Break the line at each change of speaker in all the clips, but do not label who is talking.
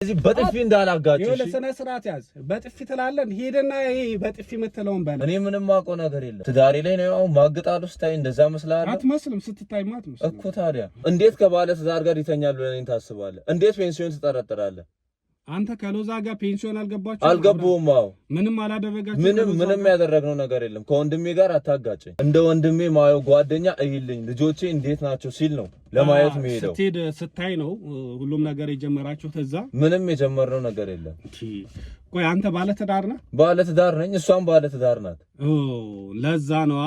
እዚህ በጥፊ እንዳላጋጭሽ
ይኸውልህ ስነ ስርዓት ያዝ። በጥፊ ትላለህ ሄደና ይሄ በጥፊ የምትለውን በል።
እኔ ምንም ማውቀው ነገር የለም። ትዳሬ ላይ ነው ማግጣሉ ስታይ እንደዛ መስላለህ።
አትመስልም። ስትታይማ አትመስልም
እኮ። ታዲያ እንዴት ከባለ ትዳር ጋር ይተኛል ብለህ ታስባለህ? እንዴት ፔንሲዮን ትጠረጥራለህ?
አንተ ከሎዛ ጋር ፔንሲዮን አልገባችሁ?
አልገቡም። አዎ
ምንም አላደረጋችሁ?
ምንም ያደረግነው ነገር የለም። ከወንድሜ ጋር አታጋጨኝ። እንደ ወንድሜ ማየው ጓደኛ እይልኝ ልጆቼ እንዴት ናቸው ሲል ነው ለማየት የሚሄደው።
ስትሄድ ስታይ ነው ሁሉም ነገር የጀመራችሁት እዛ?
ምንም የጀመርነው ነገር የለም።
ቆይ አንተ ባለ ትዳር ነህ?
ባለ ትዳር ነኝ፣ እሷም ባለ ትዳር ናት።
ለዛ ነው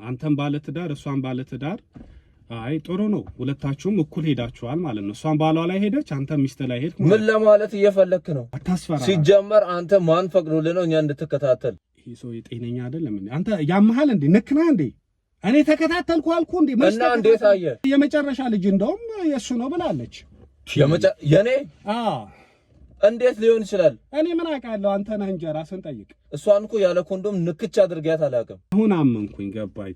አንተም ባለ ትዳር እሷም ባለ ትዳር። አይ ጥሩ ነው። ሁለታችሁም እኩል ሄዳችኋል ማለት ነው። እሷም ባሏ ላይ ሄደች፣ አንተ ሚስት ላይ ሄድክ።
ምን ለማለት እየፈለክ ነው?
አታስፈራ።
ሲጀመር አንተ ማን ፈቅዶልህ ነው እኛ እንድትከታተል?
ይሄ ሰው ጤነኛ አይደለም እንዴ? አንተ ያመሃል እንዴ? ነክና እንዴ? እኔ ተከታተልኩ አልኩ እንዴ?
እና እንዴት አየህ?
የመጨረሻ ልጅ እንደውም የሱ ነው ብላለች።
የኔ? እንዴት ሊሆን ይችላል?
እኔ ምን አውቃለሁ? አንተ ነህ እንጂ ራስን ጠይቅ።
እሷን እኮ ያለ ኮንዶም ንክች አድርጊያት አላውቅም።
አሁን አመንኩኝ፣ ገባኝ።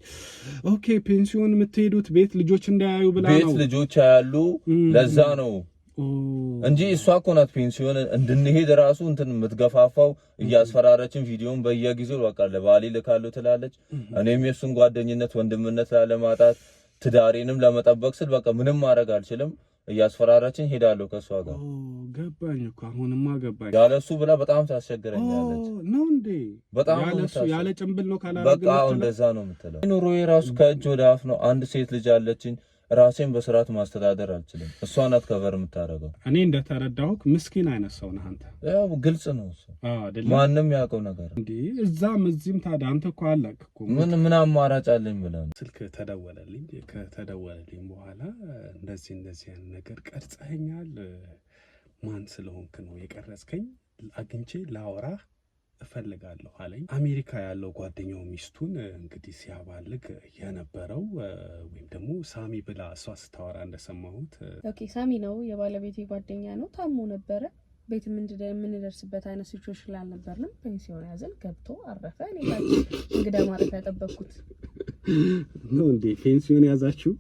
ኦኬ ፔንሲዮን የምትሄዱት ቤት ልጆች እንዳያዩ ብላ ነው።
ቤት ልጆች ያያሉ፣ ለዛ ነው እንጂ እሷ እኮ ናት ፔንሲዮን እንድንሄድ ራሱ እንትን የምትገፋፋው። እያስፈራረችን ቪዲዮን በየጊዜው በቃ ለባሌ ልካለሁ ትላለች። እኔም የሱን ጓደኝነት ወንድምነት ላለማጣት ትዳሬንም ለመጠበቅ ስል በቃ ምንም ማድረግ አልችልም። እያስፈራራችን ሄዳለሁ ከሷ ጋር።
ገባኝ እኮ አሁንማ ገባኝ።
ያለሱ ብላ በጣም ታስቸግረኛለች
ነው እንዴ?
በጣም
ያለ ጭንብል ነው ካላረገ
በቃ እንደዛ ነው የምትለው። ኑሮዬ ራሱ ከእጅ ወደ አፍ ነው። አንድ ሴት ልጅ አለችኝ። ራሴን በስርዓት ማስተዳደር አልችልም። እሷ ናት ከቨር የምታረገው።
እኔ እንደተረዳሁክ ምስኪን አይነት ሰው ነህ አንተ።
ያው ግልጽ ነው እሱ። ማንም ያውቀው ነገር
እንዴ? እዛም እዚህም ታዲያ አንተ እኮ አለክ እኮ።
ምን አማራጭ አለኝ ብለህ ነው?
ስልክ ተደወለልኝ። ከተደወለልኝ በኋላ እንደዚህ አይነት ነገር ቀርጸኸኛል፣ ማን ስለሆንክ ነው የቀረጽከኝ? አግኝቼ ላወራህ እፈልጋለሁ አለኝ። አሜሪካ ያለው ጓደኛው ሚስቱን እንግዲህ ሲያባልግ የነበረው ወይም ደግሞ ሳሚ ብላ እሷ ስታወራ እንደሰማሁት።
ኦኬ ሳሚ ነው የባለቤቴ ጓደኛ ነው። ታሞ ነበረ። ቤት የምንደርስበት አይነት ሲቹዌሽን አልነበርንም። ፔንሲዮን ያዘን፣ ገብቶ አረፈ። እኔ ታዲያ እንግዳ ማረፊያ ያጠበቅኩት
ነው እንዴ? ፔንሲዮን ያዛችሁ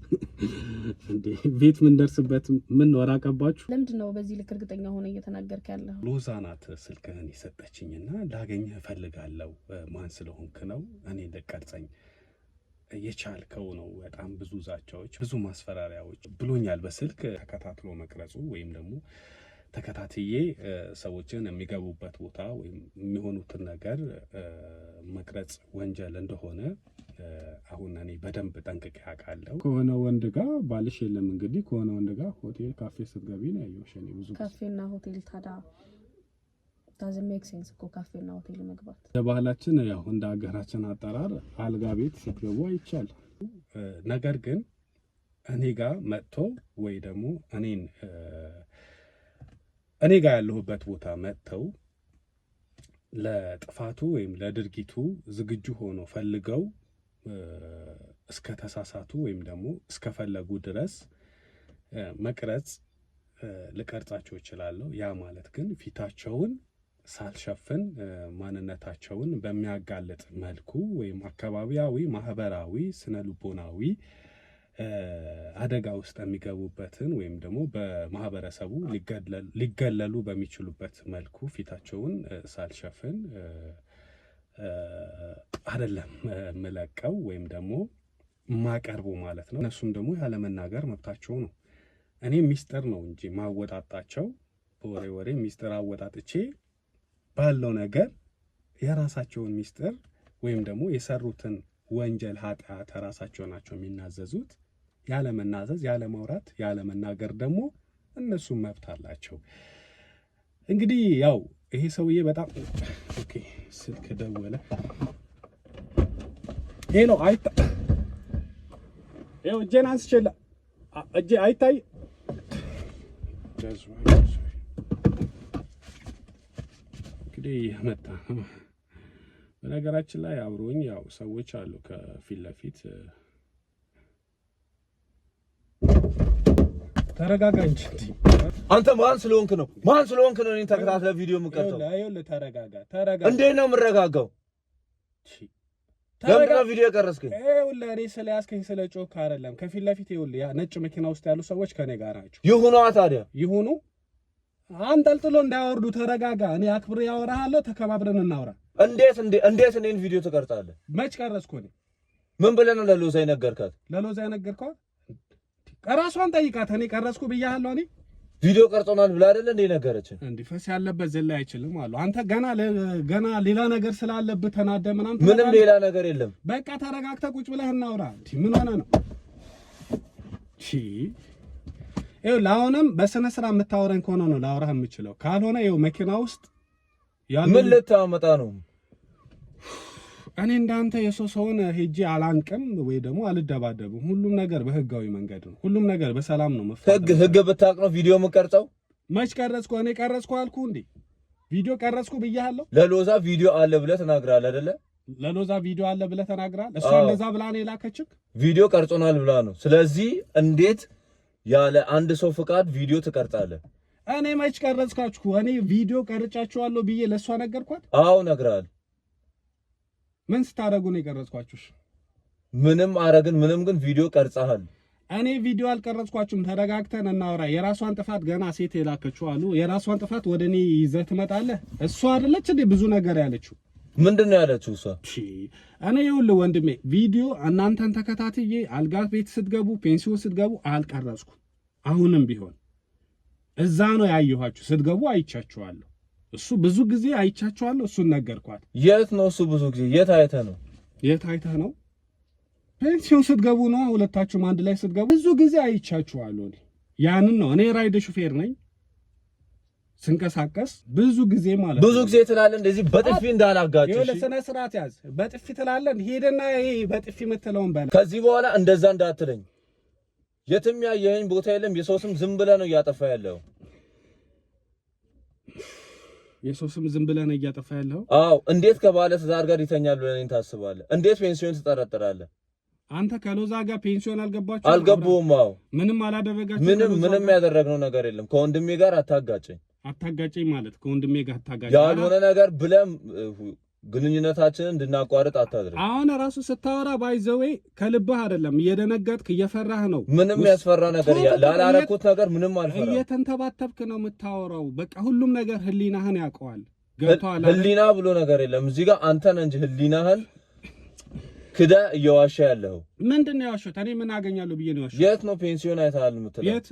እንዴ? ቤት ምን ደርስበት ምን ወራ ቀባችሁ?
ለምንድን ነው በዚህ ልክ እርግጠኛ ሆነ እየተናገርክ ያለው?
ሎዛ ናት ስልክህን የሰጠችኝና ላገኘህ እፈልጋለሁ። ማን ስለሆንክ ነው እኔ ልቀርጸኝ የቻልከው ነው? በጣም ብዙ ዛቻዎች፣ ብዙ ማስፈራሪያዎች ብሎኛል በስልክ። ተከታትሎ መቅረጹ ወይም ደግሞ ተከታትዬ ሰዎችን የሚገቡበት ቦታ ወይም የሚሆኑትን ነገር መቅረጽ ወንጀል እንደሆነ አሁን እኔ በደንብ ጠንቅቄ አውቃለሁ። ከሆነ ወንድ ጋር ባልሽ የለም እንግዲህ ከሆነ ወንድ ጋር ሆቴል ካፌ ስትገቢ ነው ያየሁሽ። እኔ ብዙ
ካፌና ሆቴል ታዲያ doesn't make sense እኮ ካፌና ሆቴል መግባት።
ለባህላችን ያው እንደ ሀገራችን አጠራር አልጋ ቤት ስትገቡ አይቻል። ነገር ግን እኔ ጋር መጥቶ ወይ ደግሞ እኔ ጋር ያለሁበት ቦታ መጥተው ለጥፋቱ ወይም ለድርጊቱ ዝግጁ ሆኖ ፈልገው እስከ ተሳሳቱ ወይም ደግሞ እስከ ፈለጉ ድረስ መቅረጽ ልቀርጻቸው እችላለሁ። ያ ማለት ግን ፊታቸውን ሳልሸፍን ማንነታቸውን በሚያጋልጥ መልኩ ወይም አካባቢያዊ፣ ማህበራዊ፣ ስነ ልቦናዊ አደጋ ውስጥ የሚገቡበትን ወይም ደግሞ በማህበረሰቡ ሊገለሉ በሚችሉበት መልኩ ፊታቸውን ሳልሸፍን አይደለም መለቀው ወይም ደግሞ ማቀርቡ ማለት ነው። እነሱም ደግሞ ያለ መናገር መብታቸው ነው። እኔ ሚስጥር ነው እንጂ ማወጣጣቸው በወሬ ሚስጥር አወጣጥቼ ባለው ነገር የራሳቸውን ሚስጥር ወይም ደግሞ የሰሩትን ወንጀል ኃጢአት ራሳቸው ናቸው የሚናዘዙት። ያለ መናዘዝ፣ ያለ ማውራት፣ ያለ መናገር ደግሞ እነሱም መብት አላቸው። እንግዲህ ያው ይሄ ሰውዬ በጣም ኦኬ ስልክ ደወለ። ይሄ ነው ይኸው እጄን አንስቼላ እጄ አይታይ እንግዲህ መጣ። በነገራችን ላይ አብሮኝ ያው ሰዎች አሉ ከፊት ለፊት። ተረጋጋ እንጂ
አንተ ማን ስለሆንክ ነው? እኔን ተከታትለህ ቪዲዮ የምቀርጸው?
አይደል? ተረጋጋ።
እንዴት ነው የምረጋጋው? ለምን ነው ቪዲዮ የቀረጽከኝ?
ይኸውልህ እኔ ስለያዝከኝ ስለጮክ አይደለም። ከፊት ለፊት ይኸውልህ ያ ነጭ መኪና ውስጥ ያሉ ሰዎች ከኔ ጋር ናቸው።
ይሁኑ ታዲያ
ይሁኑ። አንጠልጥሎ እንዳያወርዱ ተረጋጋ። እኔ አክብሬ ያወራሃለሁ፣ ተከባብረን እናውራ።
እንዴት እኔን ቪዲዮ ትቀርጻለህ?
መች ቀረጽኩ እኔ?
ምን ብለህ ነው ለሎዛ የነገርካት?
ለሎዛ የነገርኳት ራሷን ጠይቃት። እኔ ቀረጽኩ ብያለሁ። እኔ
ቪዲዮ ቀርጾናል ብላ አይደለ እንዴ ነገረችን?
እንዴ ፈስ ያለበት ዘላ አይችልም አሉ። አንተ ገና ሌላ ነገር ስላለብህ ተናደህ ምናምን።
ምንም ሌላ ነገር የለም።
በቃ ተረጋግተህ ቁጭ ብለህ እናውራ። ምን ሆነ ነው? አሁንም በስነ ስርዓት የምታወራኝ ከሆነ ነው ላወራህ የምችለው። ካልሆነ መኪና ውስጥ
ምን ልታመጣ ነው?
እኔ እንዳንተ የሰውን ሄጄ አላንቅም ወይ ደግሞ አልደባደብም። ሁሉም ነገር በህጋዊ መንገድ ነው። ሁሉም ነገር በሰላም ነው መፈጠር።
ህግ ብታቅ ነው ቪዲዮ የምቀርጸው?
መች ቀረጽኩ? እኔ ቀረጽኩ አልኩ እንዴ? ቪዲዮ ቀረጽኩ ብያለሁ።
ለሎዛ ቪዲዮ አለ ብለህ ተናግራለህ አይደለ?
ለሎዛ ቪዲዮ አለ ብለህ ተናግራለህ። እሷ እንደዛ ብላ ነው የላከችክ።
ቪዲዮ ቀርጾናል ብላ ነው። ስለዚህ እንዴት ያለ አንድ ሰው ፍቃድ ቪዲዮ ትቀርጻለህ?
እኔ መች ቀረጽካችሁ? እኔ ቪዲዮ ቀርጫችኋለሁ ብዬ ለሷ ነገርኳት።
አዎ ነግራል።
ምን ስታደርጉ ነው የቀረጽኳችሁ?
ምንም አረግን ምንም፣ ግን ቪዲዮ ቀርጸሃል።
እኔ ቪዲዮ አልቀረጽኳችሁም። ተረጋግተን እናውራ። የራሷን ጥፋት ገና ሴት የላከችው አሉ። የራሷን ጥፋት ወደኔ ይዘህ ትመጣለህ። እሷ አይደለች እንዴ ብዙ ነገር ያለችው?
ምንድነው ያለችው እሷ?
እኔ ይኸውልህ ወንድሜ ቪዲዮ እናንተን ተከታትዬ አልጋ ቤት ስትገቡ ፔንሲዮን ስትገቡ አልቀረጽኩም። አሁንም ቢሆን እዛ ነው ያየኋችሁ። ስትገቡ አይቻችኋለሁ። እሱ ብዙ ጊዜ አይቻችኋለሁ። እሱን ነገርኳት።
የት ነው እሱ? ብዙ ጊዜ የት አይተህ ነው?
የት አይተህ ነው? ፔንሲዮን ስትገቡ ነው። ሁለታችሁም አንድ ላይ ስትገቡ ብዙ ጊዜ አይቻችኋለሁ። ያንን ነው። እኔ ራይድ ሹፌር ነኝ። ስንቀሳቀስ ብዙ ጊዜ ማለት
ብዙ ጊዜ ትላለህ። እንደዚህ በጥፊ እንዳላጋጭሽ
ይኸውልህ፣ ስነ ስርዓት ያዝ። በጥፊ ትላለህ። ሄደና ይሄ በጥፊ የምትለውን በል።
ከዚህ በኋላ እንደዛ እንዳትለኝ። የትም ያየኸኝ ቦታ የለም። የሰው ስም ዝም ብለህ ነው እያጠፋ ያለው።
የሰው ስም ዝም ብለህ ነው እያጠፋ ያለው?
አዎ። እንዴት ከባለ ትዳር ጋር ይተኛል ብለህ ታስባለህ? እንዴት ፔንሲዮን ትጠረጥራለህ?
አንተ ከሎዛ ጋር ፔንሲዮን አልገባችሁ?
አልገቡም። አዎ።
ምንም አላደረጋችሁ?
ምንም ያደረግነው ነገር የለም። ከወንድሜ ጋር አታጋጨኝ
ማለት ከወንድሜ ጋር አታጋጨኝ።
ያልሆነ ነገር ብለም ግንኙነታችንን እንድናቋርጥ አታድርግ።
አሁን ራሱ ስታወራ ባይዘዌ ከልብህ አይደለም፣ እየደነገጥክ እየፈራህ ነው።
ምንም ያስፈራ ነገር ላላረኩት ነገር ምንም አልፈራም።
እየተንተባተብክ ነው የምታወራው። በቃ ሁሉም ነገር ህሊናህን ያውቀዋል። ገብቶሃል?
ህሊና ብሎ ነገር የለም እዚህ ጋር። አንተ ነህ እንጂ ህሊናህን ክዳ እየዋሻ ያለው።
ምንድነው ያዋሸሁት? እኔ ምን አገኛለሁ ብዬ ነው ያዋሸሁት?
የት ነው ፔንሲዮን አይተሃል የምትለው?
የት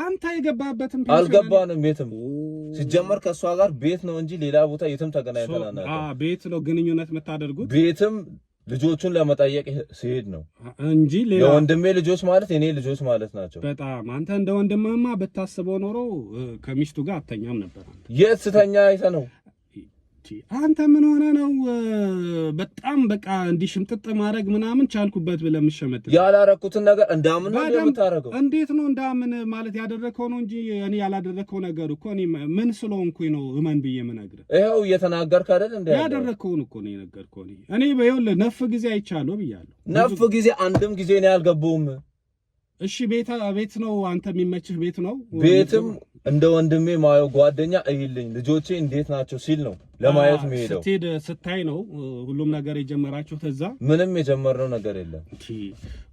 አንተ የገባህበትም ፔንሲዮን
አልገባንም። ቤትም ሲጀመር ከሷ ጋር ቤት ነው እንጂ ሌላ ቦታ የትም ተገናኝተን አናውቅም።
ቤት ነው ግንኙነት የምታደርጉት?
ቤትም ልጆቹን ለመጠየቅ ሲሄድ ነው
እንጂ ሌላ
የወንድሜ ልጆች ማለት የኔ ልጆች ማለት ናቸው።
በጣም አንተ እንደ ወንድምህማ ብታስበው ኖሮ ከሚስቱ ጋር አተኛም ነበር።
የት ስተኛ አይተህ ነው?
አንተ ምን ሆነ ነው በጣም በቃ እንዲህ ሽምጥጥ ማድረግ ምናምን ቻልኩበት ብለህ የምትሸመጥ?
ያላረኩትን ነገር እንዳምን ነው የምታረገው።
እንዴት ነው እንዳምን ማለት? ያደረከው ነው እንጂ እኔ ያላደረከው ነገር እኮ እኔ ምን ስለሆንኩኝ ነው እመን ብዬ የምነግርህ?
ይኸው እየተናገርክ አይደል እንዴ?
ያደረከውን እኮ ነው የነገርኩህ። እኔ ይኸውልህ ነፍ ጊዜ አይቻለሁ ብያለሁ።
ነፍ ጊዜ አንድም ጊዜ ነው ያልገባውም።
እሺ ቤት ነው አንተ የሚመችህ ቤት ነው።
ቤትም እንደ ወንድሜ ማየው ጓደኛ እይልኝ ልጆቼ እንዴት ናቸው ሲል ነው ለማየት የሚሄደው።
ስትሄድ ስታይ ነው ሁሉም ነገር የጀመራችሁት እዛ?
ምንም የጀመርነው ነገር የለም።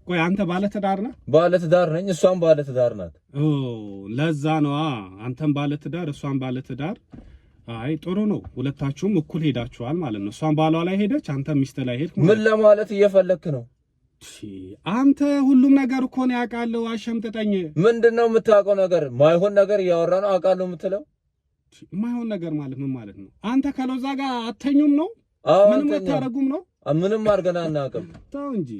ቆይ አንተ ባለትዳር ነህ?
ባለትዳር ነኝ፣ እሷም ባለትዳር ናት።
ለዛ ነው አንተም ባለትዳር እሷም ባለትዳር። አይ ጥሩ ነው። ሁለታችሁም እኩል ሄዳችኋል ማለት ነው። እሷም ባሏ ላይ ሄደች፣ አንተ ሚስት ላይ ሄድክ።
ምን ለማለት እየፈለክ ነው?
አንተ ሁሉም ነገር እኮ ነው ያውቃለሁ። አሸምጥጠኝ።
ምንድነው የምታውቀው ነገር? ማይሆን ነገር እያወራ ነው አውቃለሁ የምትለው?
ማይሆን ነገር ማለት ምን ማለት ነው? አንተ ከሎዛ ጋር አተኙም ነው? ምንም አታረጉም ነው?
ምንም አድርገን አናውቅም።
ተው እንጂ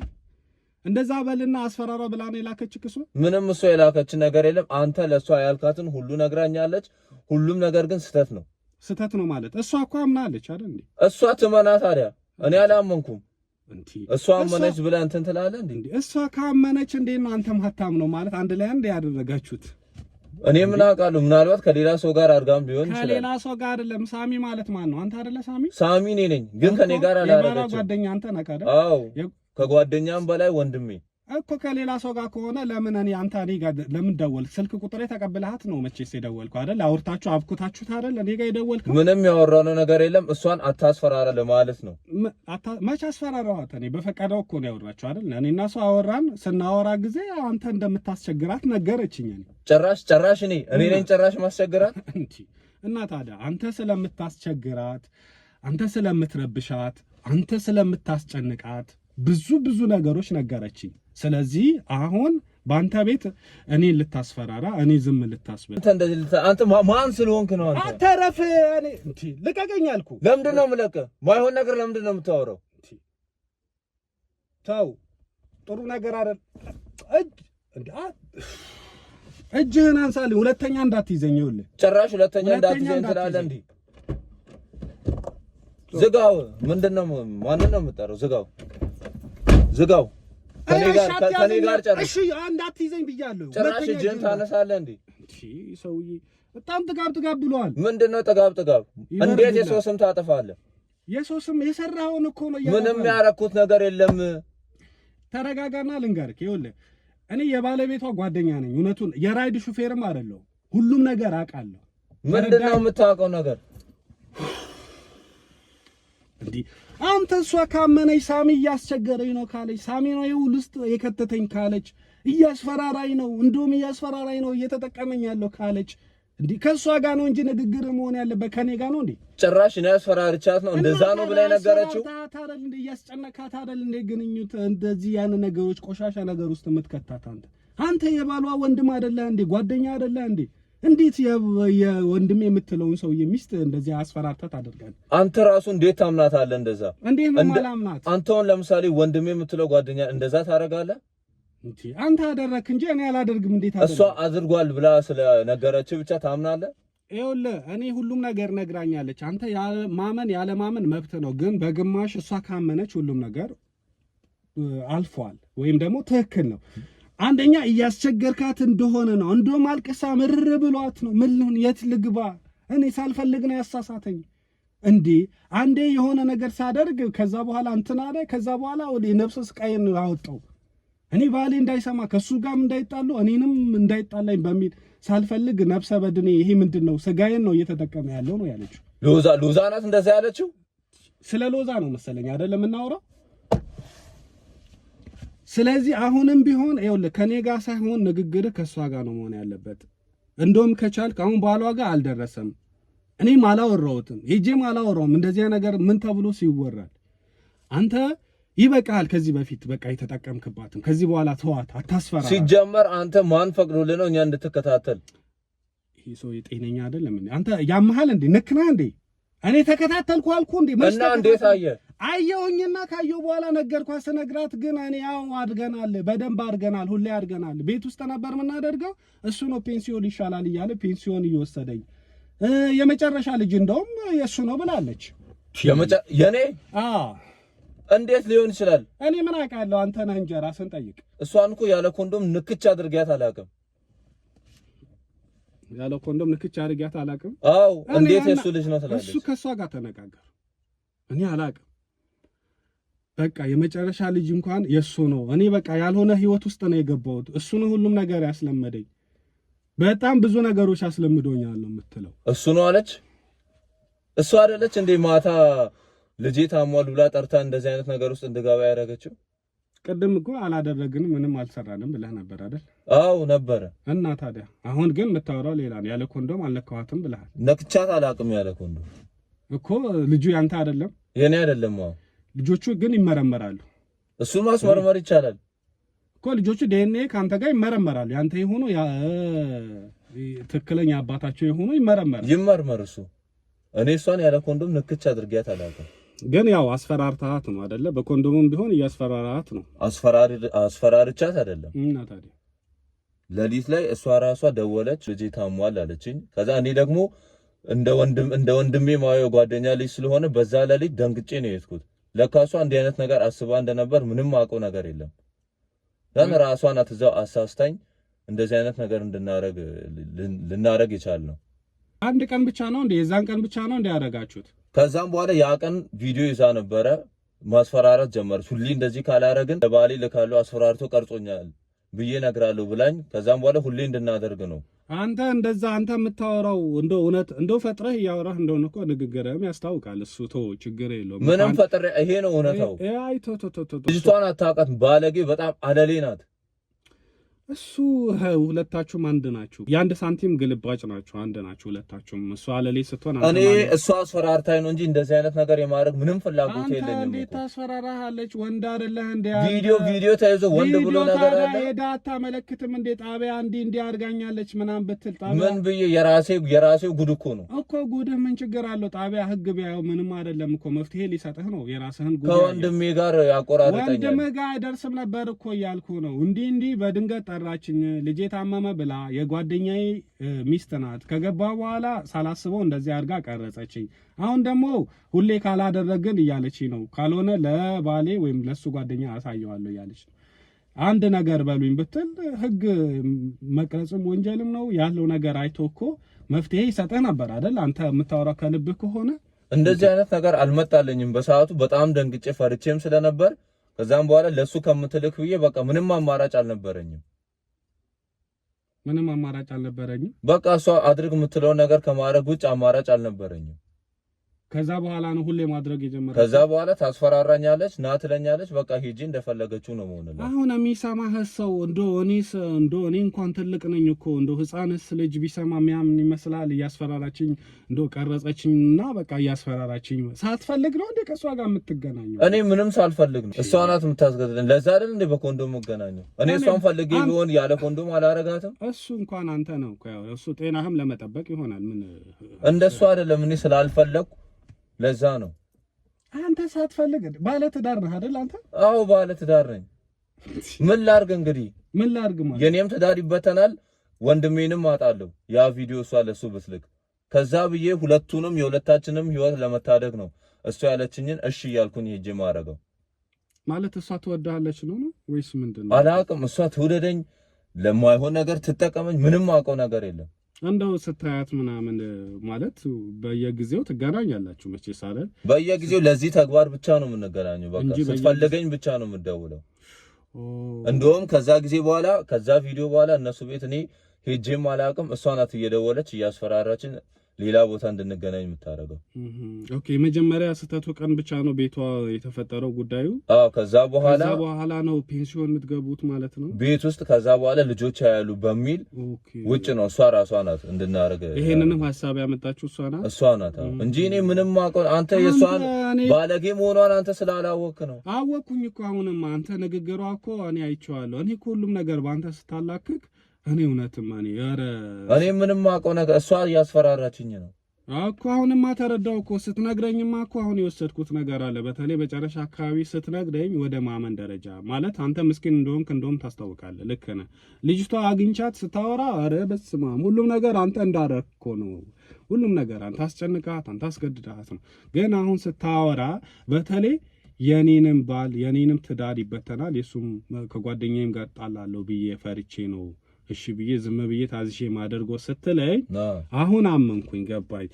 እንደዛ በልና አስፈራራ ብላ ነው የላከችህ እሱ?
ምንም እሷ የላከች ነገር የለም። አንተ ለእሷ ያልካትን ሁሉ ነግራኛለች። ሁሉም ነገር ግን ስተት ነው።
ስተት ነው ማለት እሷ እኮ አምናለች አይደል እንዴ?
እሷ ትመና ታዲያ። እኔ አላመንኩም። እሷ አመነች ብለህ እንትን ትላለህ እንዴ?
እሷ ካመነች እንዴት ነው አንተም ሀብታም ነው ማለት አንድ ላይ አንድ ያደረጋችሁት?
እኔ ምን አውቃለሁ? ምናልባት ከሌላ ሰው ጋር አድርጋም ሊሆን ይችላል።
ከሌላ ሰው ጋር አይደለም። ሳሚ ማለት ማን ነው? አንተ አይደለ ሳሚ?
ሳሚ እኔ ነኝ፣ ግን ከኔ ጋር አላደረገችም።
ጓደኛ አንተ ነህ አይደል?
አዎ፣ ከጓደኛም በላይ ወንድሜ።
እኮ ከሌላ ሰው ጋር ከሆነ ለምን አንተ እኔ ጋር ለምን ደወልክ? ስልክ ቁጥሬ ተቀብለሃት ነው መቼስ የደወልከው አይደል? አውርታችሁ አብኩታችሁት አይደል? እኔ ጋር የደወልከው
ምንም ያወራነው ነገር የለም። እሷን አታስፈራራ ለማለት ነው።
መቼ አስፈራራኋት? እኔ በፈቃደው እኮ ነው ያወራችሁ አይደል? እኔና እሷ አወራን። ስናወራ ጊዜ አንተ እንደምታስቸግራት ነገረችኝ።
ጭራሽ እኔ ነኝ ጭራሽ ማስቸግራት
እንዴ? እና ታዲያ አንተ ስለምታስቸግራት፣ አንተ ስለምትረብሻት፣ አንተ ስለምታስጨንቃት ብዙ ነገሮች ነገረችኝ። ስለዚህ አሁን በአንተ ቤት እኔን ልታስፈራራ፣ እኔ ዝም ልታስበል
አንተ ማን ስለሆንክ ነው?
አንተ ረፍ እኔ እንዴ ልቀቀኝ አልኩ።
ለምንድን ነው የምለቅህ? ማይሆን ነገር ለምንድን ነው የምታወራው?
ተው ጥሩ ነገር አይደል። እጅህን አንሳልኝ። ሁለተኛ እንዳትይዘኝ። ይኸውልህ
ጭራሽ ሁለተኛ እንዳትይዘኝ ትላለህ እንዴ? ዝጋው። ምንድን ነው ማንን ነው የምጠራው? ዝጋው። ከኔ ጋር ጨርስ።
እሺ እንዳትይዘኝ ብያለሁ።
ጭራሽ እጅህን ታነሳለህ እንዴ?
እሺ ሰውዬ በጣም ጥጋብ ብሏል።
ምንድነው ጥጋብ? እንዴት የሰው ስም ታጠፋለህ?
የሰው ስም የሰራኸውን እኮ ነው።
ምንም ያረኩት ነገር የለም።
ተረጋጋና ልንገርህ። ይኸውልህ እኔ የባለቤቷ ጓደኛ ነኝ። እውነቱን የራይድ ሹፌርም አይደለሁ። ሁሉም ነገር አውቃለሁ።
ምንድነው የምታውቀው ነገር?
እንዴ አንተ እሷ ካመነች ሳሚ እያስቸገረኝ ነው ካለች፣ ሳሚ ነው ይሁን ውስጥ የከተተኝ ካለች፣ እያስፈራራኝ ነው እንደውም እያስፈራራኝ ነው እየተጠቀመኝ ያለው ካለች፣ እንዴ ከእሷ ጋር ነው እንጂ ንግግር መሆን ያለበት ከኔ ጋር ነው እንዴ?
ጭራሽ ነው ያስፈራርቻት ነው እንደዛ ነው ብላ ነገረችው።
ታታረል እንዴ እያስጨነካት አይደል እንዴ? ግንኙት እንደዚህ ያን ነገሮች ቆሻሻ ነገር ውስጥ የምትከታት አንተ የባሏ ወንድም አይደለ እንዴ? ጓደኛ አይደለ እንዴ? እንዴት የወንድም የምትለውን ሰው ሚስት እንደዚህ አስፈራርታት አደርጋለህ?
አንተ ራሱ እንዴት ታምናታለህ? እንደዛ
እንዴት ነው ማላምናት?
አንተውን ለምሳሌ ወንድም የምትለው ጓደኛ እንደዛ ታደርጋለህ
እንዴ? አንተ አደረክ እንጂ እኔ አላደርግም። እንዴት አደረክ?
እሷ አድርጓል ብላ ስለነገረች ብቻ ታምናለህ?
ይኸውልህ እኔ ሁሉም ነገር ነግራኛለች። አንተ ማመን ያለ ማመን መብት ነው፣ ግን በግማሽ እሷ ካመነች ሁሉም ነገር አልፏል ወይም ደግሞ ትክክል ነው። አንደኛ እያስቸገርካት እንደሆነ ነው። እንደውም አልቅሳ ምርር ብሏት ነው። ምን ልሁን የት ልግባ? እኔ ሳልፈልግ ነው ያሳሳተኝ እንዴ? አንዴ የሆነ ነገር ሳደርግ ከዛ በኋላ እንትን አለ። ከዛ በኋላ ወደ ነፍስ ስቃይን አወጣው። እኔ ባሌ እንዳይሰማ ከሱ ጋርም እንዳይጣሉ እኔንም እንዳይጣላኝ በሚል ሳልፈልግ ነፍሰ በድኔ ይሄ ምንድነው ስጋዬን ነው እየተጠቀመ ያለው ነው ያለችው።
ሎዛ ናት እንደዛ ያለችው።
ስለ ሎዛ ነው መሰለኝ አይደለም እናወራው። ስለዚህ አሁንም ቢሆን ይኸውልህ ከኔ ጋር ሳይሆን ንግግርህ ከሷ ጋር ነው መሆን ያለበት። እንደውም ከቻልክ አሁን ባሏ ጋር አልደረሰም፣ እኔም አላወራሁትም፣ ሄጄም አላወራውም። እንደዚያ ነገር ምን ተብሎ ሲወራል? አንተ ይበቃል። ከዚህ በፊት በቃ የተጠቀምክባትም ከዚህ በኋላ ተዋት፣ አታስፈራ።
ሲጀመር አንተ ማን ፈቅዶልህ ነው እኛ እንድትከታተል?
ይሄ ሰው የጤነኛ አይደለም እንዴ? አንተ ያመሃል እንዴ? ነክና እንዴ? እኔ ተከታተልኩ አልኩ እንዴ?
እና እንዴት
አየሁኝና ካየሁ በኋላ ነገርኳት። ስነግራት ግን እኔ ያው አድገናል፣ በደንብ አድገናል፣ ሁሌ አድገናል፣ ቤት ውስጥ ነበር የምናደርገው፣ እሱ ነው ፔንሲዮን ይሻላል እያለ ፔንሲዮን እየወሰደኝ የመጨረሻ ልጅ እንደውም የእሱ ነው ብላለች።
የኔ እንዴት ሊሆን ይችላል?
እኔ ምን አውቃለሁ? አንተ ነህ እንጂ ራስን ጠይቅ።
እሷን እኮ ያለ ኮንዶም ንክች አድርጊያት አላውቅም።
ያለ ኮንዶም ንክች አድርጊያት አላውቅም?
አዎ። እንዴት የሱ ልጅ ነው ትላለች?
እሱ ከሷ ጋር ተነጋገር። እኔ አላውቅም። በቃ የመጨረሻ ልጅ እንኳን የሱ ነው። እኔ በቃ ያልሆነ ህይወት ውስጥ ነው የገባሁት። እሱ ነው ሁሉም ነገር ያስለመደኝ። በጣም ብዙ ነገሮች አስለምዶኛል ነው የምትለው።
እሱ ነው አለች። እሱ አይደለች እንዴ ማታ ልጄ ታሟል ብላ ጠርታ እንደዚህ አይነት ነገር ውስጥ እንድገባ ያደረገችው?
ቅድም እኮ አላደረግንም ምንም አልሰራንም ብለህ ነበር አይደል?
አዎ ነበረ።
እና ታዲያ አሁን ግን የምታወራው ሌላ ነው። ያለ ኮንዶም አልነካኋትም ብለሃል።
ነክቻት አላውቅም። ያለ ኮንዶም
እኮ ልጁ ያንተ አይደለም
የኔ አይደለም። አዎ ልጆቹ
ግን ይመረመራሉ።
እሱን ማስመርመር ይቻላል
እኮ ልጆቹ ዲኤንኤ ካንተ ጋር ይመረመራሉ። ያንተ የሆኑ ትክክለኛ አባታቸው የሆኑ ይመረመር እሱ። እኔ እሷን ያለ ኮንዶም ንክች አድርጊያት አላውቅም። ግን ያው አስፈራርታት ነው አይደለ? በኮንዶምም ቢሆን እያስፈራራት ነው።
አስፈራርቻት አይደለም።
እና ታዲያ
ሌሊት ላይ እሷ ራሷ ደወለች፣ ልጄ ታሟል አለችኝ። ከዛ እኔ ደግሞ እንደ ወንድሜ ማየው ጓደኛ ልጅ ስለሆነ በዛ ሌሊት ደንግጬ ነው የሄድኩት። ለካ እሷ እንዲህ አይነት ነገር አስባ እንደነበር ምንም አውቀው ነገር የለም። ግን ራሷን አትዛው አሳስታኝ እንደዚህ አይነት ነገር ልናረግ ይቻላል።
አንድ ቀን ብቻ ነው እንዴ? የዛን ቀን ብቻ ነው እንዴ ያደረጋችሁት?
ከዛም በኋላ ያ ቀን ቪዲዮ ይዛ ነበረ። ማስፈራራት ጀመረች። ሁሌ እንደዚህ ካላረግን ለባሌ ልካለው አስፈራርቶ ቀርጾኛል ብዬ ነግራለሁ ብላኝ ከዛም በኋላ ሁሌ እንድናደርግ ነው።
አንተ እንደዛ አንተ የምታወራው እንደው እውነት እንደው ፈጥረህ እያወራህ እንደሆነ እኮ ንግግርህም ያስታውቃል። እሱ ተው ችግር የለውም።
ምንም ፈጥሬ ይሄ ነው እውነታው።
አይ
ልጅቷን አታውቃት፣ ባለጌ በጣም አለሌ ናት።
እሱ ሁለታችሁም አንድ ናችሁ። የአንድ ሳንቲም ግልባጭ ናችሁ። አንድ ናችሁ ሁለታችሁም። እሱ አለሌ ስትሆን
እኔ እሷ አስፈራርታኝ ነው እንጂ እንደዚህ አይነት ነገር የማድረግ ምንም ፍላጎት የለኝም።
አንተ እንዴት ታስፈራራለች? ወንድ አይደለህ እንዴ?
ቪዲዮ ተይዞ ወንድ ብሎ ነገር አለ።
ሄዳ አታመለክትም እንዴ? ጣቢያ እንዲህ አድርጋኛለች ምናምን ብትል ጣቢያ
ምን ብዬ የራሴው ጉድ እኮ ነው
እኮ። ጉድህ ምን ችግር አለው? ጣቢያ ህግ ቢያየው ምንም አይደለም እኮ። መፍትሄ ሊሰጥህ ነው። የራስህን ጉድ
ከወንድሜ ጋር ያቆራርጠኛል።
ወንድምህ ጋር አይደርስም ነበር እኮ እያልኩ ነው። እንዲህ በድንገት ጠራችኝ ልጄ ታመመ ብላ የጓደኛዬ ሚስት ናት። ከገባ በኋላ ሳላስበው እንደዚህ አድርጋ ቀረጸችኝ። አሁን ደግሞ ሁሌ ካላደረግን እያለች ነው። ካልሆነ ለባሌ ወይም ለሱ ጓደኛ አሳየዋለሁ እያለች ነው። አንድ ነገር በሉኝ ብትል ህግ መቅረጽም ወንጀልም ነው ያለው ነገር አይቶ እኮ መፍትሄ ይሰጥህ ነበር አይደል? አንተ የምታወራው ከልብህ ከሆነ
እንደዚህ አይነት ነገር አልመጣለኝም። በሰዓቱ በጣም ደንግጬ ፈርቼም ስለነበር ከዛም በኋላ ለሱ ከምትልክ ብዬ በቃ ምንም አማራጭ አልነበረኝም።
ምንም አማራጭ አልነበረኝም።
በቃ እሷ አድርግ የምትለው ነገር ከማድረግ ውጭ አማራጭ አልነበረኝም።
ከዛ በኋላ ነው ሁሌ ማድረግ የጀመረው።
ከዛ በኋላ ታስፈራራኛለች፣ ና ትለኛለች። በቃ ሂጂ እንደፈለገችው ነው መሆንላት።
አሁን የሚሰማህ ሰው እኔ እንኳን ትልቅ ነኝ እኮ ህፃንስ ልጅ ቢሰማ የሚያምን ይመስላል። እያስፈራራችኝ ቀረጸችኝና በቃ እያስፈራራችኝ ሳትፈልግ ነው እንዴ ከሷ ጋር የምትገናኘው?
እኔ ምንም ሳልፈልግ ነው። እሷ ናት የምታስገድለኝ። ለዛ አይደል እንዴ በኮንዶም መገናኘው? እኔ እሷን ፈልጌ ቢሆን ያለ ኮንዶም አላረጋትም።
እሱ እንኳን አንተ ነው እኮ ያው እሱ ጤናህም ለመጠበቅ ይሆናል። ምን
እንደሱ አይደለም። እኔ ስላልፈለኩ ለዛ ነው።
አንተ ሳትፈልግ ባለ ትዳር ነህ አይደል አንተ?
አዎ ባለ ትዳር ነኝ። ምን ላርግ እንግዲህ?
ምን ላርግ ማለት
የኔም ትዳር ይበተናል፣ ወንድሜንም አጣለሁ። ያ ቪዲዮ እሷ ለሱ ብትልክ ከዛ ብዬ የሁለታችንም ህይወት ለመታደግ ነው እሷ ያለችኝን እሺ እያልኩኝ ሄጄ ማረገው።
ማለት እሷ ትወዳለች ነው ወይስ ምንድነው?
አላውቅም። እሷ ትውደደኝ ለማይሆን ነገር ትጠቀመኝ ምንም አውቀው ነገር የለም።
እንደው ስታያት ምናምን ማለት በየጊዜው ትገናኛላችሁ መቼስ አይደል?
በየጊዜው ለዚህ ተግባር ብቻ ነው የምንገናኘው። በቃ ስትፈልገኝ ብቻ ነው የምደውለው። እንደውም ከዛ ቪዲዮ በኋላ እነሱ ቤት እኔ ሄጄም አላውቅም። እሷ ናት እየደወለች እያስፈራራችን ሌላ ቦታ እንድንገናኝ የምታረገው።
ኦኬ መጀመሪያ ስህተቱ ቀን ብቻ ነው ቤቷ የተፈጠረው ጉዳዩ?
አዎ ከዛ
በኋላ ነው ፔንሲዮን የምትገቡት ማለት ነው ቤት
ውስጥ። ከዛ በኋላ ልጆች ያያሉ በሚል ውጭ ነው እሷ ራሷ ናት እንድናረግ።
ይሄንንም ሐሳብ ያመጣችው እሷ ናት
እንጂ እኔ ምንም አውቀው አንተ የሷን ባለጌ መሆኗን አንተ ስላላወቅ ነው።
አወቅኩኝ እኮ አሁንም አንተ ንግግሯ እኮ እኔ አይቼዋለሁ። እኔ ሁሉም ነገር በአንተ ስታላክክ እኔ እውነትም እኔ
ምንም አውቀው ነገር እሷ እያስፈራራችኝ ነው
እኮ። አሁንማ ተረዳው እኮ ስትነግረኝማ እኮ አሁን የወሰድኩት ነገር አለ። በተለይ በጨረሻ አካባቢ ስትነግረኝ ወደ ማመን ደረጃ ማለት አንተ ምስኪን እንደውም ታስታውቃለህ። ልክ ነህ። ልጅቷ አግኝቻት ስታወራ ኧረ በስመ አብ ሁሉም ነገር አንተ እንዳደረክ እኮ ነው። ሁሉም ነገር አንተ አስጨንቃት፣ አንተ አስገድዳት ነው። ግን አሁን ስታወራ በተለይ የኔንም ባል የኔንም ትዳር ይበተናል የሱም ከጓደኛዬም ጋር ጣላለሁ ብዬ ፈርቼ ነው እሺ ብዬ ዝም ብዬ ታዝሼ ማደርጎ ስትለኝ አሁን አመንኩኝ፣ ገባኝ።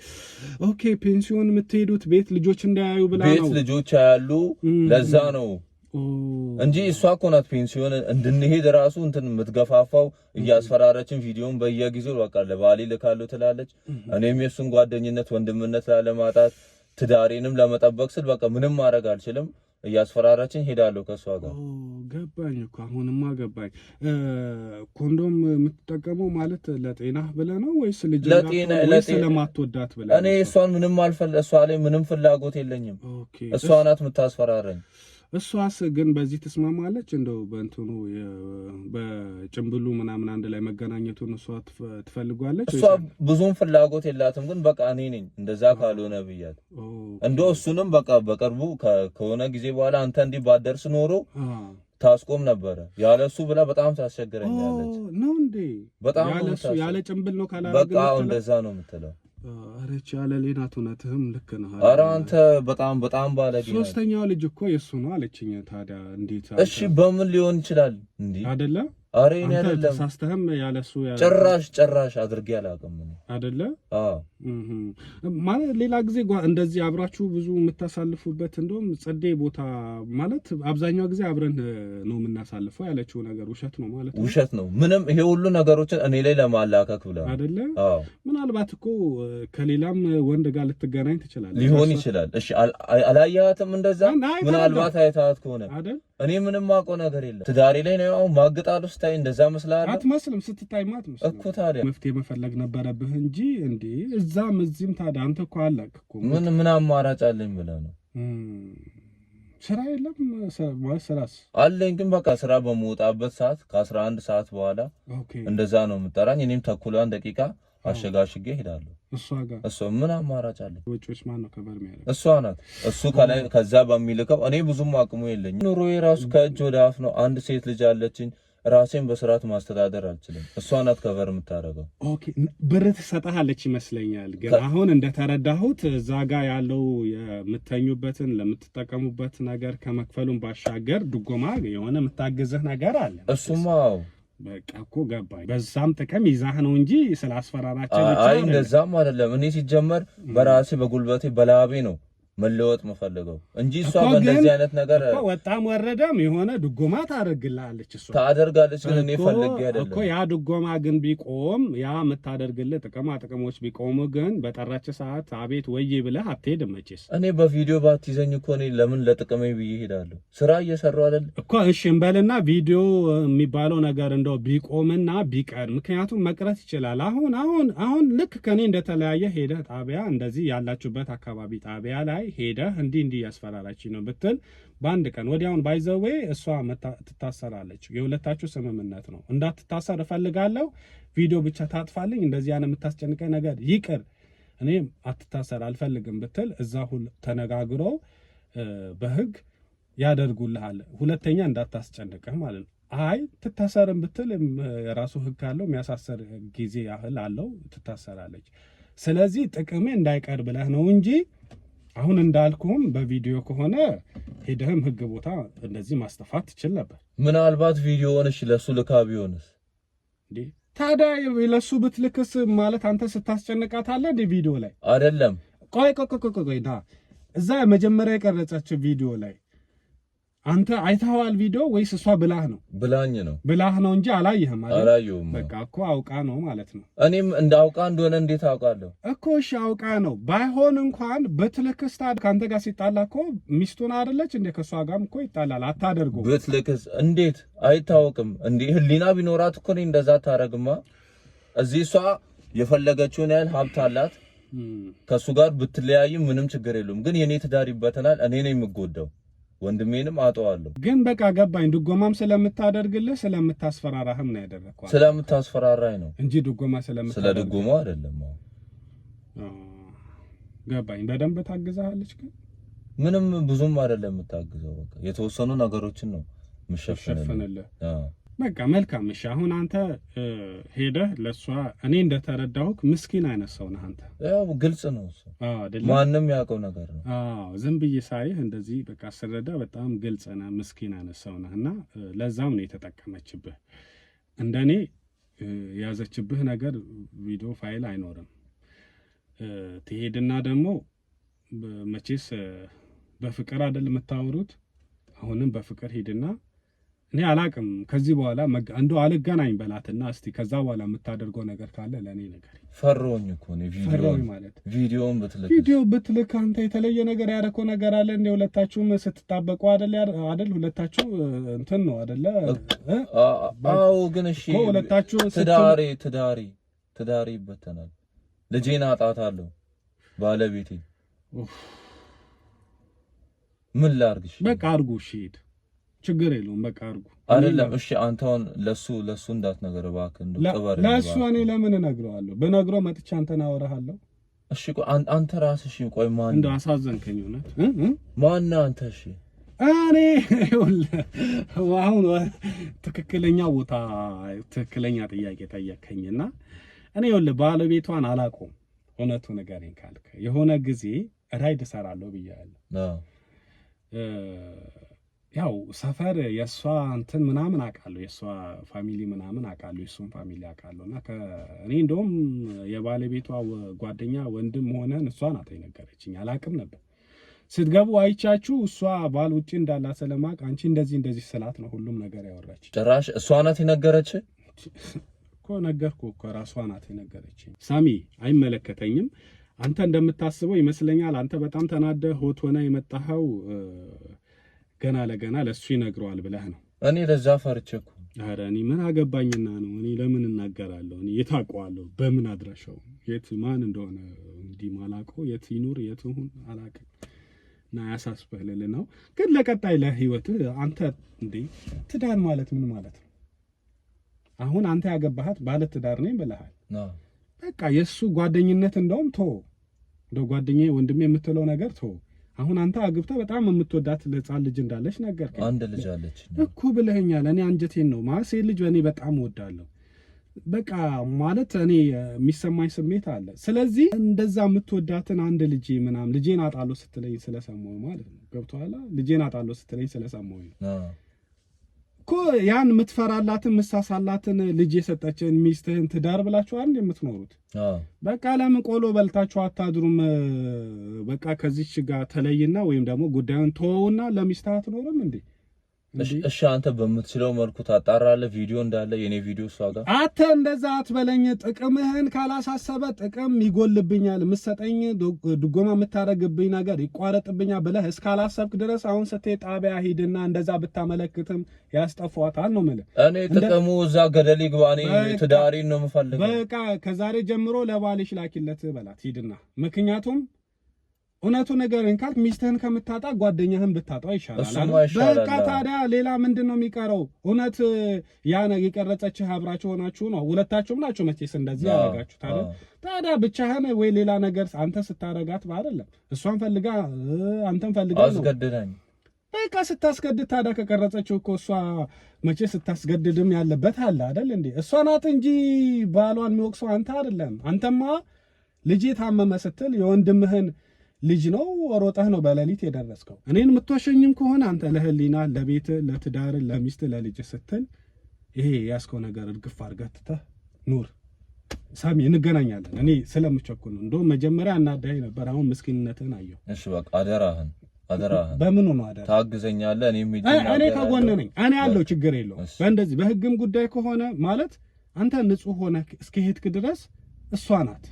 ኦኬ ፔንሲዮን የምትሄዱት ቤት ልጆች እንዳያዩ ብላ ነው።
ቤት ልጆች ያያሉ ለዛ ነው እንጂ እሷ እኮ ናት ፔንሲዮን እንድንሄድ ራሱ እንትን የምትገፋፋው። እያስፈራረችን ቪዲዮን በየጊዜው በቃ ለባሌ ልካለሁ ትላለች። እኔም የሱን ጓደኝነት ወንድምነት ላለማጣት ትዳሬንም ለመጠበቅ ስል በቃ ምንም ማድረግ አልችልም። እያስፈራራችን ሄዳለሁ ከሷ ጋር።
ገባኝ እኮ አሁንማ ገባኝ። ኮንዶም የምትጠቀመው ማለት ለጤና ብለህ ነው ወይስ ለማትወዳት ብለህ?
እኔ እሷን እሷ ላይ ምንም ፍላጎት የለኝም። እሷ ናት የምታስፈራረኝ።
እሷስ ግን በዚህ ትስማማለች? እንደው በእንትኑ በጭምብሉ ምናምን አንድ ላይ መገናኘቱን እሷ ትፈልጓለች?
እሷ ብዙም ፍላጎት የላትም። ግን በቃ እኔ ነኝ እንደዛ ካልሆነ ብያት እንደው እሱንም በቃ በቅርቡ ከሆነ ጊዜ በኋላ አንተ እንዲህ ባደርስ ኖሮ ታስቆም ነበረ ያለሱ ብላ በጣም ታስቸግረኛለች።
ነው እንዴ?
በጣም
ያለ ጭምብል ነው ካላረገ
በቃ እንደዛ ነው የምትለው።
አረች ያለ ሌናት እውነትህም ልክ ነህ።
ኧረ አንተ በጣም ባለጌ ነህ።
ሶስተኛው ልጅ እኮ የሱ ነው አለችኝ። ታዲያ እንዴት?
እሺ በምን ሊሆን ይችላል እንዴ?
አይደለ?
አሬ እኔ አይደለም
ተሳስተህም ያለሱ
ጭራሽ አድርጌ አላውቅም
አይደለ?
አዎ
ማለት ሌላ ጊዜ እንደዚህ አብራችሁ ብዙ የምታሳልፉበት እንደውም ጸዴ ቦታ ማለት አብዛኛው ጊዜ አብረን ነው የምናሳልፈው ያለችው ነገር ውሸት ነው ማለት ነው።
ውሸት ነው ምንም ይሄ ሁሉ ነገሮችን እኔ ላይ ለማላከክ ብላ
አይደለ?
አዎ
ምናልባት እኮ ከሌላም ወንድ ጋር ልትገናኝ ትችላለህ
ሊሆን ይችላል። እሺ አላያትም እንደዛ ምናልባት አይታት ከሆነ
አይደል?
እኔ ምንም ማውቀው ነገር የለም። ትዳሬ ላይ ነው ያው ማግጣሉ ስታይ እንደዛ መስላል
አትመስልም። ስትታይ ማትመስልም
እኮ ታዲያ
መፍትሄ መፈለግ ነበረብህ እንጂ እንዴ እዛም እዚህም ታዲያ አንተ እኮ አለክ እኮ
ምን አማራጭ አለኝ ብለህ ነው?
ስራ የለም ማለት ስራስ
አለኝ፣ ግን በቃ ስራ በመውጣበት ሰዓት ከ11 ሰዓት በኋላ እንደዛ ነው የምጠራኝ። እኔም ተኩሏን ደቂቃ አሸጋሽጌ ሄዳለሁ
እሷ ጋር።
እሱ ምን አማራጭ አለ?
ወጪዎች ማን ነው ከበር የሚያደርገው?
እሷ ናት። እሱ ከላይ ከዛ በሚልከው እኔ ብዙም አቅሙ የለኝም። ኑሮዬ ራሱ ከእጅ ወደ አፍ ነው። አንድ ሴት ልጅ አለችኝ። ራሴን በስርዓት ማስተዳደር አልችልም። እሷ ናት ከበር የምታደርገው።
ኦኬ ብር ትሰጣለች ይመስለኛል። ግን አሁን እንደተረዳሁት እዛ ጋር ያለው የምተኙበትን ለምትጠቀሙበት ነገር ከመክፈሉን ባሻገር ድጎማ የሆነ የምታግዝህ ነገር አለ።
እሱማ
በቃ እኮ ገባኝ። በዛም ጥቅም ይዛህ ነው እንጂ ስላስፈራራቸው ብቻ
አይ እንደዛም አይደለም። እኔ ሲጀመር በራሴ በጉልበቴ በላቤ ነው መለወጥ መፈልገው እንጂ እሷ በእንደዚህ አይነት ነገር
እኮ ወጣም ወረደም የሆነ ድጎማ ታደርግልሃለች። እሷ
ታደርጋለች፣ ግን እኔ ፈልጌ አይደለም
እኮ ያ ድጎማ ግን ቢቆም ያ የምታደርግልህ ጥቅሞች ቢቆሙ ግን በጠራች ሰዓት አቤት ወይ ብለህ አትሄድም መቼስ።
እኔ በቪዲዮ ባትይዘኝ እኮ እኔ ለምን ለጥቅሜ ብዬ እሄዳለሁ? ስራ እየሰራሁ አይደል
እኮ። እሺ እንበልና ቪዲዮ የሚባለው ነገር እንደው ቢቆምና ቢቀር፣ ምክንያቱም መቅረት ይችላል። አሁን ልክ ከኔ እንደተለያየ ሄደህ ጣቢያ እንደዚህ ያላችሁበት አካባቢ ጣቢያ ላይ ሄደህ እንዲህ ያስፈራራችኝ ነው ብትል በአንድ ቀን ወዲያውን ባይዘዌ እሷ ትታሰራለች። የሁለታችሁ ስምምነት ነው። እንዳትታሰር እፈልጋለሁ፣ ቪዲዮ ብቻ ታጥፋልኝ፣ እንደዚህ ያን የምታስጨንቀኝ ነገር ይቅር፣ እኔ አትታሰር አልፈልግም ብትል እዛ ሁሉ ተነጋግሮ በህግ ያደርጉልሃል። ሁለተኛ እንዳታስጨንቅህ ማለት ነው። አይ ትታሰርም ብትል የራሱ ህግ አለው፣ የሚያሳሰር ጊዜ ያህል አለው፣ ትታሰራለች። ስለዚህ ጥቅሜ እንዳይቀር ብለህ ነው እንጂ አሁን እንዳልኩም በቪዲዮ ከሆነ ሄደህም ህግ ቦታ እንደዚህ ማስተፋት ትችል ነበር።
ምናልባት ቪዲዮውን እሺ ለሱ ልካ ቢሆንስ
እንዴ? ታዲያ ለሱ ብትልክስ ማለት አንተ ስታስጨንቃታለህ እንዴ? ቪዲዮ ላይ
አይደለም።
ቆይና እዛ መጀመሪያ የቀረጸችው ቪዲዮ ላይ አንተ አይተኸዋል ቪዲዮ ወይስ እሷ ብላህ ነው? ብላህ ነው እንጂ አላየህም አይደል?
አላየሁም።
በቃ እኮ አውቃ ነው ማለት ነው።
እኔም እንደ አውቃ እንደሆነ እንዴት አውቃለሁ
እኮ? እሺ አውቃ ነው። ባይሆን እንኳን በትልክስ ካንተ ጋር ሲጣላ እኮ ሚስቱን አይደለች እንዴ? ከሷ ጋርም እኮ ይጣላል። አታደርገው።
በትልክስ እንዴት አይታወቅም እንዴ? ህሊና ቢኖራት እኮ ነው እንደዛ ታረግማ። እዚህ እሷ የፈለገችውን ያህል ሀብት አላት። ከሱ ጋር ብትለያይም ምንም ችግር የለውም። ግን የኔ ትዳር ይበተናል። እኔ ነኝ የምጎዳው። ወንድሜንም አጠዋለሁ።
ግን በቃ ገባኝ። ድጎማም ስለምታደርግልህ ስለምታስፈራራህም ነው ያደረግኳት።
ስለምታስፈራራኝ ነው እንጂ
ድጎማ
ስለ ድጎማው አይደለም።
ገባኝ። በደንብ ታግዛለች። ግን
ምንም ብዙም አይደለም የምታግዘው። በቃ የተወሰኑ ነገሮችን ነው የምሸፍንልህ።
በቃ መልካም። እሺ አሁን አንተ ሄደህ ለሷ እኔ እንደተረዳሁክ ምስኪን አይነት ሰው ነህ አንተ።
ያው ግልጽ ነው እሱ አይደለም፣ ማንም ያውቀው ነገር ነው።
ዝም ብዬ ሳይህ እንደዚህ በቃ ስረዳ በጣም ግልጽ ነህ፣ ምስኪን አይነት ሰው ነህና ለዛም ነው የተጠቀመችብህ። እንደኔ የያዘችብህ ነገር ቪዲዮ ፋይል አይኖርም። ትሄድና ደግሞ መቼስ በፍቅር አይደል የምታወሩት? አሁንም በፍቅር ሂድና እኔ አላቅም ከዚህ በኋላ እንደው አልገናኝ በላትና እስቲ ከዛ በኋላ የምታደርገው ነገር ካለ ለኔ ነገር።
ፈሮኝ እኮ ነው ቪዲዮውን
ብትልክ አንተ የተለየ ነገር ያደረከው ነገር አለ እንደ ሁለታችሁም ስትጣበቁ አይደል ሁለታችሁ እንትን ነው አይደለ?
አዎ ግን እሺ
ሁለታችሁ
ትዳሬ ይበተናል። ልጄን አጣታለሁ። ባለቤቴ ምን ላርግሽ?
በቃ አርጉ። እሺ ሂድ፣ ችግር የለውም። በቃ አርጉ
አይደለም። እሺ አንተውን ለሱ እንዳትነግረው እባክህ። እንደው
ለሱ እኔ ለምን እነግረዋለሁ? በነግረው መጥቼ አንተን አወራሃለሁ።
እሺ ቆይ አንተ ራስህ እሺ ቆይ ማን
እንደው አሳዘንከኝ እውነት።
ማን አንተ? እሺ
እኔ አሁን ትክክለኛ ቦታ ትክክለኛ ጥያቄ ጠየከኝና እኔ ይኸውልህ ባለቤቷን አላውቀውም። እውነቱ ንገረኝ ካልክ የሆነ ጊዜ ራይድ እሰራለሁ ብያለሁ። ያው ሰፈር የሷ እንትን ምናምን አውቃለሁ፣ የሷ ፋሚሊ ምናምን አውቃለሁ፣ የሱን ፋሚሊ አውቃለሁና እኔ እንደውም የባለቤቷ ጓደኛ ወንድም ሆነን እሷ ናት የነገረችኝ፣ አላውቅም ነበር። ስትገቡ አይቻችሁ እሷ ባል ውጪ እንዳላት ስለማውቅ አንቺ እንደዚህ ስላት ነው ሁሉም ነገር ያወራች።
ጭራሽ እሷ ናት የነገረች
እኮ ነገርኩህ እኮ ራሷ ናት የነገረችኝ። ሳሚ አይመለከተኝም። አንተ እንደምታስበው ይመስለኛል። አንተ በጣም ተናደህ ሆት ሆነ የመጣኸው ገና ለገና ለሱ ይነግረዋል ብለህ ነው።
እኔ ለዛ ፈርቼኩ።
ኧረ እኔ ምን አገባኝና ነው? እኔ ለምን እናገራለሁ? እኔ የታውቀዋለሁ በምን አድራሻው የት ማን እንደሆነ እንዲህ ማላውቀው የት ይኑር የት ይሁን አላውቅም። እና ያሳስበህ ልል ነው። ግን ለቀጣይ ለህይወትህ አንተ እንዴ ትዳር ማለት ምን ማለት ነው? አሁን አንተ ያገባሃት ባለ ትዳር ነኝ ብለሃል። በቃ የሱ ጓደኝነት እንደውም እንደው ጓደኛዬ ወንድሜ የምትለው ነገር አሁን አንተ አግብተህ በጣም የምትወዳት ለጻን ልጅ እንዳለች ነገርከኝ።
አንድ ልጅ አለች
እኮ ብለኸኛል። እኔ አንጀቴን ነው ሴት ልጅ እኔ በጣም እወዳለሁ። በቃ ማለት እኔ የሚሰማኝ ስሜት አለ። ስለዚህ እንደዛ የምትወዳትን አንድ ልጅ ምናምን ልጄን አጣለሁ ስትለኝ ስለሰማሁ ማለት ነው። ገብቶሃል? ልጄን አጣለሁ ስትለኝ ስለሰማሁ እኮ ያን የምትፈራላትን ምሳሳላትን ልጅ የሰጠችን ሚስትህን ትዳር ብላችሁ አንድ የምትኖሩት በቃ ለምን ቆሎ በልታችሁ አታድሩም? በቃ ከዚች ጋር ተለይና ወይም ደግሞ ጉዳዩን ተወውና ለሚስትህ አትኖርም እንዴ?
እሺ አንተ በምትችለው መልኩ ታጣራለህ። ቪዲዮ እንዳለ የኔ ቪዲዮ እሷ ጋር
አንተ እንደዛ አትበለኝ። ጥቅምህን ካላሳሰበ ጥቅም ይጎልብኛል፣ የምትሰጠኝ ድጎማ የምታደርግብኝ ነገር ይቋረጥብኛል ብለህ እስካላሰብክ ድረስ አሁን ስትሄድ ጣቢያ ሂድና እንደዛ ብታመለክትም ያስጠፋታል ነው የምልህ።
እኔ ጥቅሙ እዛ ገደል ይግባ። እኔ ትዳሬን ነው የምፈልገው። በቃ
ከዛሬ ጀምሮ ለባልሽ ላኪለት በላት ሂድና። ምክንያቱም እውነቱ ነገርን ካልክ ሚስትህን ከምታጣ ጓደኛህን ብታጣው ይሻላል። በቃ ታዲያ ሌላ ምንድነው የሚቀረው? እውነት ያ ነው የቀረጸችህ አብራችሁ ሆናችሁ ነው ሁለታችሁም ናችሁ መቼስ እንደዚህ ያደርጋችሁ። ታዲያ ብቻህን ወይ ሌላ ነገር አንተ ስታረጋት አይደለም እሷን ፈልጋ አንተን ፈልጋ ነው
አስገድዳኝ።
በቃ ስታስገድድ ታዲያ ከቀረጸችው እኮ እሷ መቼ ስታስገድድም ያለበት አለ አይደል እንዴ? እሷ ናት እንጂ ባሏን የሚወቅሰው አንተ አይደለም። አንተማ ልጄ ታመመ ስትል የወንድምህን ልጅ ነው ሮጠህ ነው በሌሊት የደረስከው። እኔን የምትወሸኝም ከሆነ አንተ ለህሊና ለቤት ለትዳር ለሚስት ለልጅ ስትል ይሄ ያስከው ነገር እርግፍ አድርገህ ትተህ ኑር። ሳሚ እንገናኛለን። እኔ ስለምቸኩል ነው። እንደውም መጀመሪያ አናዳኝ ነበር፣ አሁን ምስኪንነትህን አየሁ።
እሺ በቃ አደራህን
በምኑ ነው አደራ?
ታግዘኛለህ።
እኔ ከጎን ነኝ። እኔ ያለው ችግር የለውም። በእንደዚህ በህግም ጉዳይ ከሆነ ማለት አንተ ንጹህ ሆነ እስከሄድክ ድረስ እሷ ናት።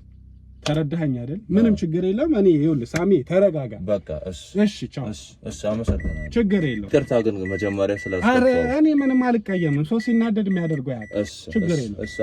ተረዳኸኝ አይደል? ምንም ችግር የለም። እኔ ይኸውልህ ሳሚ ተረጋጋ በቃ። እሺ ቻው።
እሺ አመሰግናለሁ።
ችግር የለም።
ይቅርታ ግን መጀመሪያ ስለሰጠው
እኔ ምንም አልቀየምም። ሰው ሲናደድ የሚያደርገው ያውቃል። ችግር የለም።
እሺ